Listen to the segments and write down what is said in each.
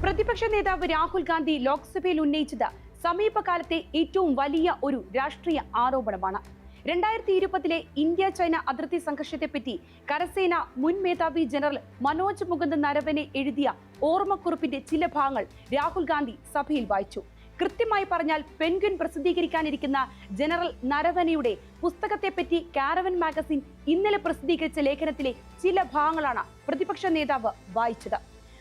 പ്രതിപക്ഷ നേതാവ് രാഹുൽ ഗാന്ധി ലോക്സഭയിൽ ഉന്നയിച്ചത് സമീപകാലത്തെ ഏറ്റവും വലിയ ഒരു രാഷ്ട്രീയ ആരോപണമാണ്. 2020 ഇന്ത്യ ചൈന അതിർത്തി സംഘർഷത്തെപ്പറ്റി കരസേന മുൻ മേധാവി ജനറൽ മനോജ് മുകുന്ദ് നരവനെ എഴുതിയ ഓർമ്മക്കുറിപ്പിന്റെ ചില ഭാഗങ്ങൾ രാഹുൽ ഗാന്ധി സഭയിൽ വായിച്ചു. കൃത്യമായി പറഞ്ഞാൽ പെൻഗ്വിൻ പ്രസിദ്ധീകരിക്കാനിരിക്കുന്ന ജനറൽ നരവനെയുടെ പുസ്തകത്തെപ്പറ്റി കാരവൻ മാഗസിൻ ഇന്നലെ പ്രസിദ്ധീകരിച്ച ലേഖനത്തിലെ ചില ഭാഗങ്ങളാണ് പ്രതിപക്ഷ നേതാവ് വായിച്ചത്.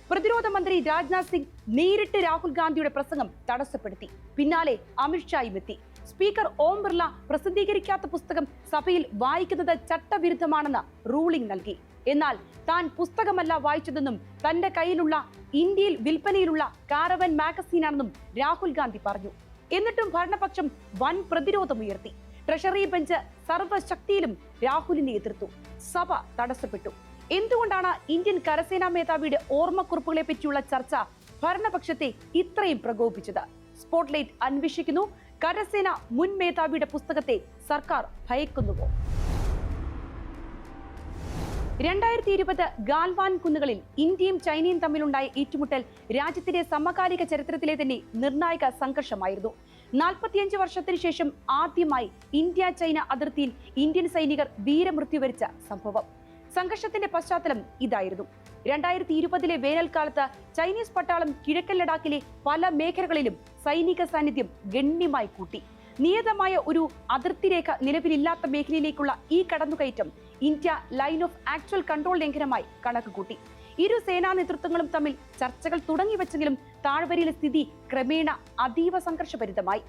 പ്രതിരോധ മന്ത്രി രാജ്നാഥ് സിംഗ് നേരിട്ട് രാഹുൽ ഗാന്ധിയുടെ പ്രസംഗം തടസ്സപ്പെടുത്തി. പിന്നാലെ അമിത്ഷായും എത്തി. സ്പീക്കർ ഓം ബിർള പ്രസിദ്ധീകരിക്കാത്ത പുസ്തകം സഭയിൽ വായിക്കുന്നത് ചട്ടവിരുദ്ധമാണെന്ന് റൂളിംഗ് നൽകി. എന്നാൽ താൻ പുസ്തകമല്ല വായിച്ചതെന്നും തന്റെ കയ്യിലുള്ള ഇന്ത്യയിൽ വിൽപ്പനയിലുള്ള കാരവൻ മാഗസീനാണെന്നും രാഹുൽ ഗാന്ധി പറഞ്ഞു. എന്നിട്ടും ഭരണപക്ഷം വൻ പ്രതിരോധമുയർത്തി. ട്രഷറി ബെഞ്ച് സർവ്വശക്തിയിലും രാഹുലിനെ എതിർത്തു. സഭ തടസ്സപ്പെട്ടു. എന്തുകൊണ്ടാണ് ഇന്ത്യൻ കരസേനാ മേധാവിയുടെ ഓർമ്മക്കുറിപ്പുകളെ പറ്റിയുള്ള ചർച്ച ഭരണപക്ഷത്തെ ഇത്രയും പ്രകോപിപ്പിച്ചത്? സ്പോട്ട്ലൈറ്റ് അന്വേഷിക്കുന്നു. കരസേന മുൻ മേധാവിയുടെ പുസ്തകത്തെ സർക്കാർ ഭയക്കുന്നുവോ? 2020 ഗാൽവാൻ കുന്നുകളിൽ ഇന്ത്യയും ചൈനയും തമ്മിലുണ്ടായ ഏറ്റുമുട്ടൽ രാജ്യത്തിന്റെ സമകാലിക ചരിത്രത്തിലെ തന്നെ നിർണായക സംഘർഷമായിരുന്നു. 45 വർഷത്തിനു ശേഷം ആദ്യമായി ഇന്ത്യ ചൈന അതിർത്തിയിൽ ഇന്ത്യൻ സൈനികർ വീരമൃത്യു വരിച്ച സംഭവം. സംഘർഷത്തിന്റെ പശ്ചാത്തലം ഇതായിരുന്നു. 2020 വേനൽക്കാലത്ത് ചൈനീസ് പട്ടാളം കിഴക്കൻ ലഡാക്കിലെ പല മേഖലകളിലും സൈനിക സാന്നിധ്യം ഗണ്യമായി കൂട്ടി. നിയതമായ ഒരു അതിർത്തി രേഖ നിലവിലില്ലാത്ത മേഖലയിലേക്കുള്ള ഈ കടന്നുകയറ്റം India line of actual control ലംഘനമായി കണക്ക് കൂട്ടി. ഇരു സേനാ നേതൃത്വങ്ങളും തമ്മിൽ ചർച്ചകൾ തുടങ്ങിവെച്ചെങ്കിലും താഴ്വരയിലെ സ്ഥിതി ക്രമേണ അതീവ സംഘർഷഭരിതമായി.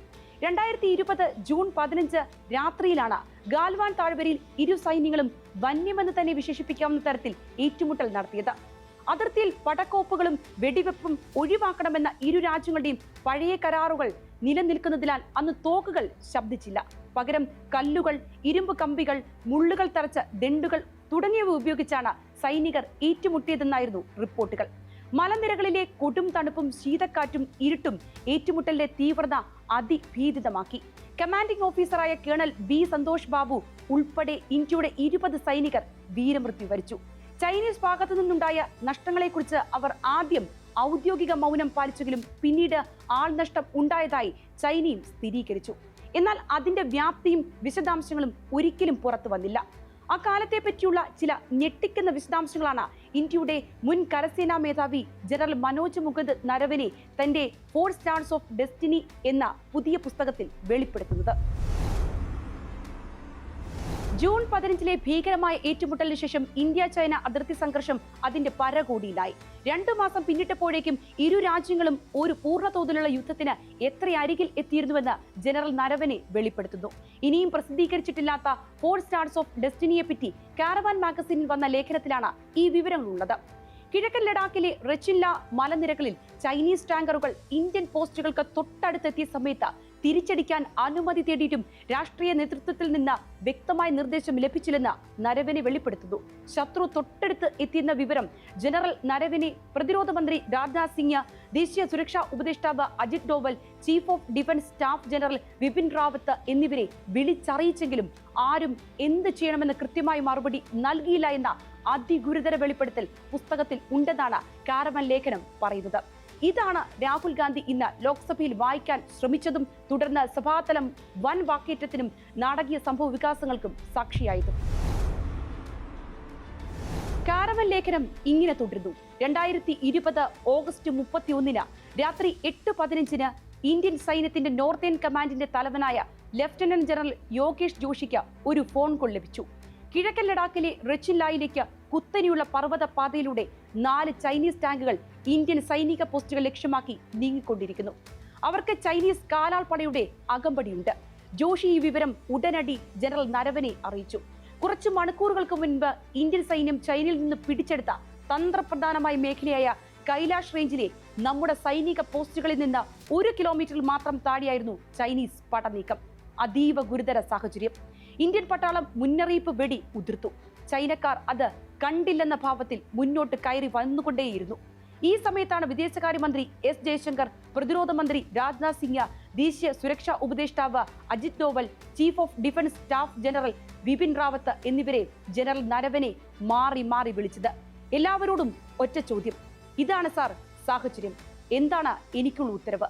2020 ജൂൺ 15 രാത്രിയിലാണ് ഗാൽവാൻ താഴ്വരയിൽ ഇരു സൈന്യങ്ങളും വന്യമെന്ന് തന്നെ വിശേഷിപ്പിക്കാവുന്ന തരത്തിൽ ഏറ്റുമുട്ടൽ നടത്തിയത്. അതിർത്തിയിൽ പടക്കോപ്പുകളും വെടിവെപ്പും ഒഴിവാക്കണമെന്ന ഇരു രാജ്യങ്ങളുടെയും പഴയ കരാറുകൾ നിലനിൽക്കുന്നതിനാൽ അന്ന് തോക്കുകൾ ശബ്ദിച്ചില്ല. പകരം കല്ലുകൾ, ഇരുമ്പ് കമ്പികൾ, മുള്ളുകൾ തറച്ച ദണ്ഡുകൾ തുടങ്ങിയവ ഉപയോഗിച്ചാണ് സൈനികർ ഏറ്റുമുട്ടിയതെന്നായിരുന്നു റിപ്പോർട്ടുകൾ. മലനിരകളിലെ കൊടും തണുപ്പും ശീതക്കാറ്റും ഇരുട്ടും ഏറ്റുമുട്ടലിന്റെ തീവ്രത അതിഭീതിതമാക്കി. കമാൻഡിംഗ് ഓഫീസറായ കേണൽ ബി സന്തോഷ് ബാബു ഉൾപ്പെടെ ഇന്ത്യയുടെ 20 സൈനികർ വീരമൃത്യു വരിച്ചു. ചൈനീസ് ഭാഗത്തു നിന്നുണ്ടായ നഷ്ടങ്ങളെക്കുറിച്ച് അവർ ആദ്യം ഔദ്യോഗിക മൗനം പാലിച്ചെങ്കിലും പിന്നീട് ആൾനഷ്ടം ഉണ്ടായതായി ചൈനയും സ്ഥിരീകരിച്ചു. എന്നാൽ അതിന്റെ വ്യാപ്തിയും വിശദാംശങ്ങളും ഒരിക്കലും പുറത്തു വന്നില്ല. അക്കാലത്തെ പറ്റിയുള്ള ചില ഞെട്ടിക്കുന്ന വിശദാംശങ്ങളാണ് ഇന്ത്യയുടെ മുൻ കരസേനാ മേധാവി ജനറൽ മനോജ് മുകുന്ദ് നരവനെ തന്റെ 4 സ്റ്റാർസ് ഓഫ് ഡെസ്റ്റിനി എന്ന പുതിയ പുസ്തകത്തിൽ വെളിപ്പെടുത്തുന്നത്. ജൂൺ 15 ഭീകരമായ ഏറ്റുമുട്ടലിന് ശേഷം ഇന്ത്യ ചൈന അതിർത്തി സംഘർഷം അതിന്റെ പരകോടിയിലായി. 2 മാസം പിന്നിട്ടപ്പോഴേക്കും ഇരു രാജ്യങ്ങളും ഒരു പൂർണ്ണതോതിലുള്ള യുദ്ധത്തിന് എത്ര അരികിൽ എത്തിയിരുന്നുവെന്ന് ജനറൽ നരവനെ വെളിപ്പെടുത്തുന്നു. ഇനിയും പ്രസിദ്ധീകരിച്ചിട്ടില്ലാത്ത 4 സ്റ്റാർസ് ഓഫ് ഡെസ്റ്റിനിയെ പറ്റി കാരവാൻ മാഗസിനിൽ വന്ന ലേഖനത്തിലാണ് ഈ വിവരങ്ങളുള്ളത്. കിഴക്കൻ ലഡാക്കിലെ റെച്ചില്ല മലനിരകളിൽ ചൈനീസ് ടാങ്കറുകൾ ഇന്ത്യൻ പോസ്റ്റുകൾക്ക് തൊട്ടടുത്തെത്തിയ സമയത്ത് തിരിച്ചടിക്കാൻ അനുമതി തേടിയിട്ടും രാഷ്ട്രീയ നേതൃത്വത്തിൽ നിന്ന് വ്യക്തമായ നിർദ്ദേശം ലഭിച്ചില്ലെന്ന് നരവനെ വെളിപ്പെടുത്തുന്നു. ശത്രു തൊട്ടടുത്ത് എത്തിയെന്ന വിവരം ജനറൽ നരവനെ പ്രതിരോധ മന്ത്രി രാജ്നാഥ് സിംഗ്, ദേശീയ സുരക്ഷാ ഉപദേഷ്ടാവ് Ajit Doval, chief of defence staff general Bipin Rawat എന്നിവരെ വിളിച്ചറിയിച്ചെങ്കിലും ആരും എന്ത് ചെയ്യണമെന്ന് കൃത്യമായ മറുപടി നൽകിയില്ല എന്ന അതിഗുരുതര വെളിപ്പെടുത്തൽ പുസ്തകത്തിൽ ഉണ്ടെന്നാണ് കാരവൻ ലേഖനം പറയുന്നത്. ഇതാണ് രാഹുൽ ഗാന്ധി ഇന്ന് ലോക്സഭയിൽ വായിക്കാൻ ശ്രമിച്ചതും തുടർന്ന് സഭാതലം വൻ വാക്കേറ്റത്തിനും നാടകീയ സംഭവ വികാസങ്ങൾക്കും സാക്ഷിയായതും. കാരവൻ ലേഖനം ഇങ്ങനെ തുടരുന്നു. 2020 ഓഗസ്റ്റ് 31 രാത്രി 8:15 ഇന്ത്യൻ സൈന്യത്തിന്റെ നോർത്തേൺ കമാൻഡിന്റെ തലവനായ ലഫ്റ്റനന്റ് ജനറൽ യോഗേഷ് ജോഷിക്ക് ഒരു ഫോൺ കോൾ ലഭിച്ചു. കിഴക്കൻ ലഡാക്കിലെ റെച്ചില്ലായിലേക്ക് കുത്തനെയുള്ള പർവ്വത പാതയിലൂടെ 4 ചൈനീസ് ടാങ്കുകൾ ഇന്ത്യൻ സൈനിക പോസ്റ്റുകൾ ലക്ഷ്യമാക്കി നീങ്ങിക്കൊണ്ടിരിക്കുന്നു. അവർക്ക് ചൈനീസ് കാലാൾപ്പടയുടെ അകമ്പടിയുണ്ട്. ജോഷി ഈ വിവരം ഉടനടി ജനറൽ നരവനെ അറിയിച്ചു. കുറച്ചു മണിക്കൂറുകൾക്ക് മുൻപ് ഇന്ത്യൻ സൈന്യം ചൈനയിൽ നിന്ന് പിടിച്ചെടുത്ത തന്ത്രപ്രധാനമായ മേഖലയായ കൈലാഷ് റേഞ്ചിലെ നമ്മുടെ സൈനിക പോസ്റ്റുകളിൽ നിന്ന് 1 കിലോമീറ്ററിൽ മാത്രം താഴെയായിരുന്നു ചൈനീസ് പടനീക്കം. അതീവ ഗുരുതര സാഹചര്യം. ഇന്ത്യൻ പട്ടാളം മുന്നറിയിപ്പ് വെടി ഉതിർത്തു. ചൈനക്കാർ അത് കണ്ടില്ലെന്ന ഭാവത്തിൽ മുന്നോട്ട് കയറി വന്നുകൊണ്ടേയിരുന്നു. ഈ സമയത്താണ് വിദേശകാര്യമന്ത്രി എസ് ജയശങ്കർ, പ്രതിരോധ മന്ത്രി രാജ്നാഥ് സിംഗ്, ദേശീയ സുരക്ഷാ ഉപദേഷ്ടാവ് Ajit Doval, chief of defence staff general Bipin Rawat എന്നിവരെ ജനറൽ നരവനെ മാറി മാറി വിളിച്ചത്. എല്ലാവരോടും ഒറ്റ ചോദ്യം, ഇതാണ് സാർ സാഹചര്യം, എന്താണ് എനിക്കുള്ള ഉത്തരവ്?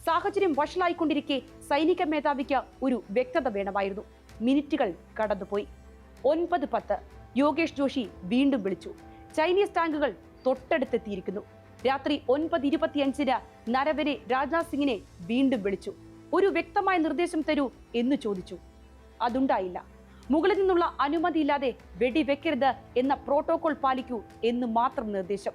സാഹചര്യം വഷളായിക്കൊണ്ടിരിക്കെ സൈനിക മേധാവിക്ക് ഒരു വ്യക്തത വേണമായിരുന്നു. മിനിറ്റുകൾ കടന്നുപോയി. 9:10 യോഗേഷ് ജോഷി വീണ്ടും വിളിച്ചു. ചൈനീസ് ടാങ്കുകൾ തൊട്ടടുത്തെത്തിയിരിക്കുന്നു. രാത്രി 9:25 നരവനെ രാജ്നാഥ് സിംഗിനെ വീണ്ടും വിളിച്ചു. ഒരു വ്യക്തമായ നിർദ്ദേശം തരൂ എന്ന് ചോദിച്ചു. അതുണ്ടായില്ല. മുകളിൽ നിന്നുള്ള അനുമതിയില്ലാതെ വെടിവെക്കരുത് എന്ന പ്രോട്ടോകോൾ പാലിക്കൂ എന്ന് മാത്രം നിർദ്ദേശം.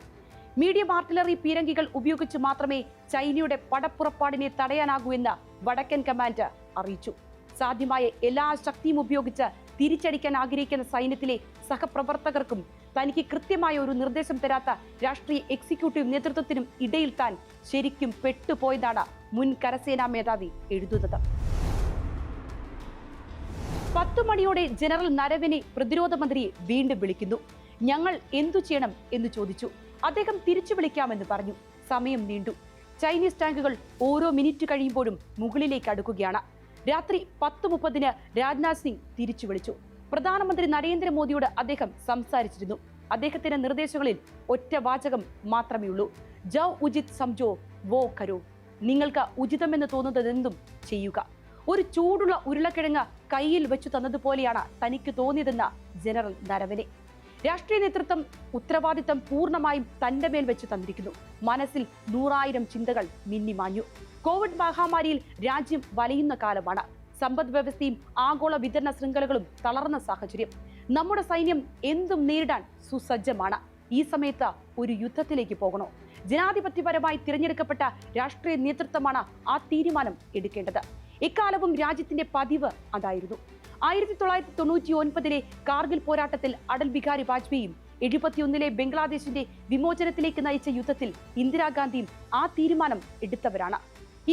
മീഡിയം ആർട്ടിലറി പീരങ്കികൾ ഉപയോഗിച്ച് മാത്രമേ ചൈനയുടെ പടപ്പുറപ്പാടിനെ തടയാനാകൂ എന്ന് വടക്കൻ കമാൻഡ് അറിയിച്ചു. സാധ്യമായ എല്ലാ ശക്തിയും ഉപയോഗിച്ച് തിരിച്ചടിക്കാൻ ആഗ്രഹിക്കുന്ന സൈന്യത്തിലെ സഹപ്രവർത്തകർക്കും തനിക്ക് കൃത്യമായ ഒരു നിർദ്ദേശം തരാത്ത രാഷ്ട്രീയ എക്സിക്യൂട്ടീവ് നേതൃത്വത്തിനും ഇടയിൽ താൻ ശരിക്കും പെട്ടുപോയതാണ് മുൻ കരസേനാ മേധാവി എഴുതുന്നത്. 10 മണിയോടെ ജനറൽ നരവനെ പ്രതിരോധ മന്ത്രിയെ വീണ്ടും വിളിക്കുന്നു. ഞങ്ങൾ എന്തു ചെയ്യണം എന്ന് ചോദിച്ചു. അദ്ദേഹം തിരിച്ചു വിളിക്കാമെന്ന് പറഞ്ഞു. സമയം നീണ്ടു. ചൈനീസ് ടാങ്കുകൾ ഓരോ മിനിറ്റ് കഴിയുമ്പോഴും മുകളിലേക്ക് അടുക്കുകയാണ്. രാത്രി 10:30 രാജ്നാഥ് സിംഗ് തിരിച്ചു വിളിച്ചു. പ്രധാനമന്ത്രി നരേന്ദ്രമോദിയോട് അദ്ദേഹം സംസാരിച്ചിരുന്നു. അദ്ദേഹത്തിന്റെ നിർദ്ദേശങ്ങളിൽ ഒറ്റ വാചകം മാത്രമേ ഉള്ളൂ: ജൗ ഉചിത് സംജോ വോ കരോ. നിങ്ങൾക്ക് ഉചിതമെന്ന് തോന്നുന്നതെന്തും ചെയ്യുക. ഒരു ചൂടുള്ള ഉരുളക്കിഴങ്ങ് കയ്യിൽ വെച്ചു തന്നതുപോലെയാണ് തനിക്ക് തോന്നിയതെന്ന ജനറൽ നരവനെ. രാഷ്ട്രീയ നേതൃത്വം ഉത്തരവാദിത്തം പൂർണ്ണമായും തന്റെ മേൽ വെച്ച് തന്നിരിക്കുന്നു. മനസ്സിൽ 100,000 ചിന്തകൾ മിന്നിമാഞ്ഞു. കോവിഡ് മഹാമാരിയിൽ രാജ്യം വലയുന്ന കാലമാണ്. സമ്പദ് വ്യവസ്ഥയും ആഗോള വിതരണ ശൃംഖലകളും തളർന്ന സാഹചര്യം. നമ്മുടെ സൈന്യം എന്തും നേരിടാൻ സുസജ്ജമാണ്. ഈ സമയത്ത് ഒരു യുദ്ധത്തിലേക്ക് പോകണോ? ജനാധിപത്യപരമായി തിരഞ്ഞെടുക്കപ്പെട്ട രാഷ്ട്രീയ നേതൃത്വമാണ് ആ തീരുമാനം എടുക്കേണ്ടത്. എക്കാലവും രാജ്യത്തിന്റെ പതിവ് അതായിരുന്നു. 1999 കാർഗിൽ പോരാട്ടത്തിൽ അടൽ ബിഹാരി വാജ്പേയിയും 71 ബംഗ്ലാദേശിന്റെ വിമോചനത്തിലേക്ക് നയിച്ച യുദ്ധത്തിൽ ഇന്ദിരാഗാന്ധിയും ആ തീരുമാനം എടുത്തവരാണ്.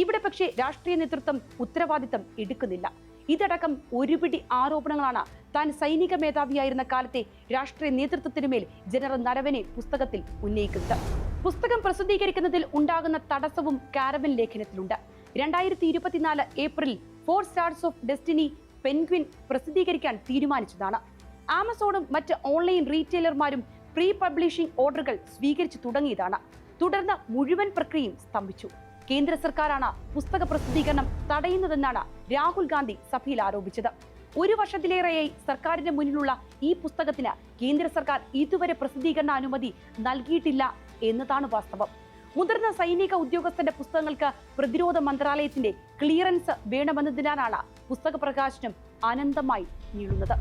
ഇവിടെ പക്ഷേ രാഷ്ട്രീയ നേതൃത്വം ഉത്തരവാദിത്തം എടുക്കുന്നില്ല. ഇതടക്കം ഒരുപിടി ആരോപണങ്ങളാണ് താൻ സൈനിക മേധാവിയായിരുന്ന കാലത്തെ രാഷ്ട്രീയ നേതൃത്വത്തിനുമേൽ ജനറൽ നരവനെ പുസ്തകത്തിൽ ഉന്നയിക്കുന്നത്. പുസ്തകം പ്രസിദ്ധീകരിക്കുന്നതിൽ ഉണ്ടാകുന്ന തടസ്സവും കാരവൻ ലേഖനത്തിലുണ്ട്. 2024 April 4 stars of destiny Penguin പ്രസിദ്ധീകരിക്കാൻ തീരുമാനിച്ചതാണ്. ആമസോണും മറ്റ് ഓൺലൈൻ റീറ്റെയിലർമാരും പ്രീ പബ്ലിഷിംഗ് ഓർഡറുകൾ സ്വീകരിച്ചു തുടങ്ങിയതാണ്. തുടർന്ന് മുഴുവൻ പ്രക്രിയയും സ്തംഭിച്ചു. കേന്ദ്ര സർക്കാരാണ് പുസ്തക പ്രസിദ്ധീകരണം തടയുന്നതെന്നാണ് രാഹുൽ ഗാന്ധി സഭയിൽ ആരോപിച്ചത്. 1 വർഷത്തിലേറെയായി സർക്കാരിന്റെ മുന്നിലുള്ള ഈ പുസ്തകത്തിന് കേന്ദ്ര സർക്കാർ ഇതുവരെ പ്രസിദ്ധീകരണ അനുമതി നൽകിയിട്ടില്ല എന്നതാണ് വാസ്തവം. മുതിർന്ന സൈനിക ഉദ്യോഗസ്ഥന്റെ പുസ്തകങ്ങൾക്ക് പ്രതിരോധ മന്ത്രാലയത്തിന്റെ ക്ലിയറൻസ് വേണമെന്നതിനാലാണ് പുസ്തക പ്രകാശനം അനന്തമായി നീളുന്നത്.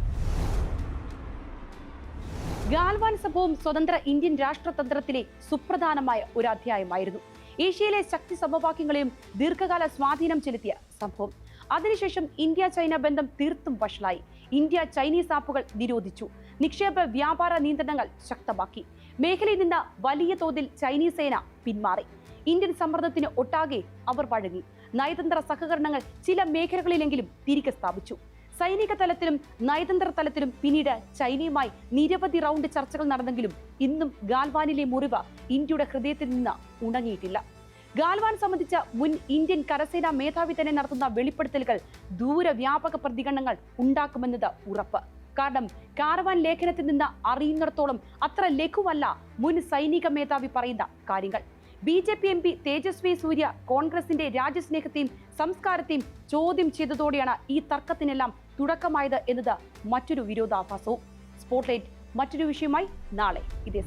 ഗാൽവാൻ സംഭവം സ്വതന്ത്ര ഇന്ത്യൻ രാഷ്ട്രതന്ത്രത്തിലെ സുപ്രധാനമായ ഒരു അധ്യായമായിരുന്നു. ഏഷ്യയിലെ ശക്തി സമവാക്യങ്ങളെയും ദീർഘകാല സ്വാധീനം ചെലുത്തിയ സംഭവം. അതിനുശേഷം ഇന്ത്യ ചൈന ബന്ധം തീർത്തും വഷളായി. ഇന്ത്യ ചൈനീസ് ആപ്പുകൾ നിരോധിച്ചു. നിക്ഷേപ വ്യാപാര നിയന്ത്രണങ്ങൾ ശക്തമാക്കി. മേഖലയിൽ നിന്ന് വലിയ തോതിൽ ചൈനീസ് സേന പിന്മാറി. ഇന്ത്യൻ സമ്മർദ്ദത്തിന് ഒട്ടാകെ അവർ വഴങ്ങി. നയതന്ത്ര സഹകരണങ്ങൾ ചില മേഖലകളിലെങ്കിലും തിരികെ സ്ഥാപിച്ചു. സൈനിക തലത്തിലും നയതന്ത്ര തലത്തിലും പിന്നീട് ചൈനയുമായി നിരവധി റൗണ്ട് ചർച്ചകൾ നടന്നെങ്കിലും ഇന്നും ഗാൽവാനിലെ മുറിവ് ഇന്ത്യയുടെ ഹൃദയത്തിൽ നിന്ന് ഉണങ്ങിയിട്ടില്ല. ഗാൽവാൻ സംബന്ധിച്ച മുൻ ഇന്ത്യൻ കരസേനാ മേധാവി തന്നെ നടത്തുന്ന വെളിപ്പെടുത്തലുകൾ ദൂരവ്യാപക പ്രതികരണങ്ങൾ ഉണ്ടാക്കുമെന്നത് ഉറപ്പ്. കാരണം കാരവാൻ ലേഖനത്തിൽ നിന്ന് അറിയുന്നിടത്തോളം അത്ര ലഘുവല്ല മുൻ സൈനിക മേധാവി പറയുന്ന കാര്യങ്ങൾ. BJP MP തേജസ്വി സൂര്യ കോൺഗ്രസിന്റെ രാജ്യസ്നേഹത്തെയും സംസ്കാരത്തെയും ചോദ്യം ചെയ്തതോടെയാണ് ഈ തർക്കത്തിനെല്ലാം തുടക്കമായത് എന്നത് മറ്റൊരു വിരോധാഭാസവും. സ്പോട്ട്ലൈറ്റ് മറ്റൊരു വിഷയമായി നാളെ ഇതേ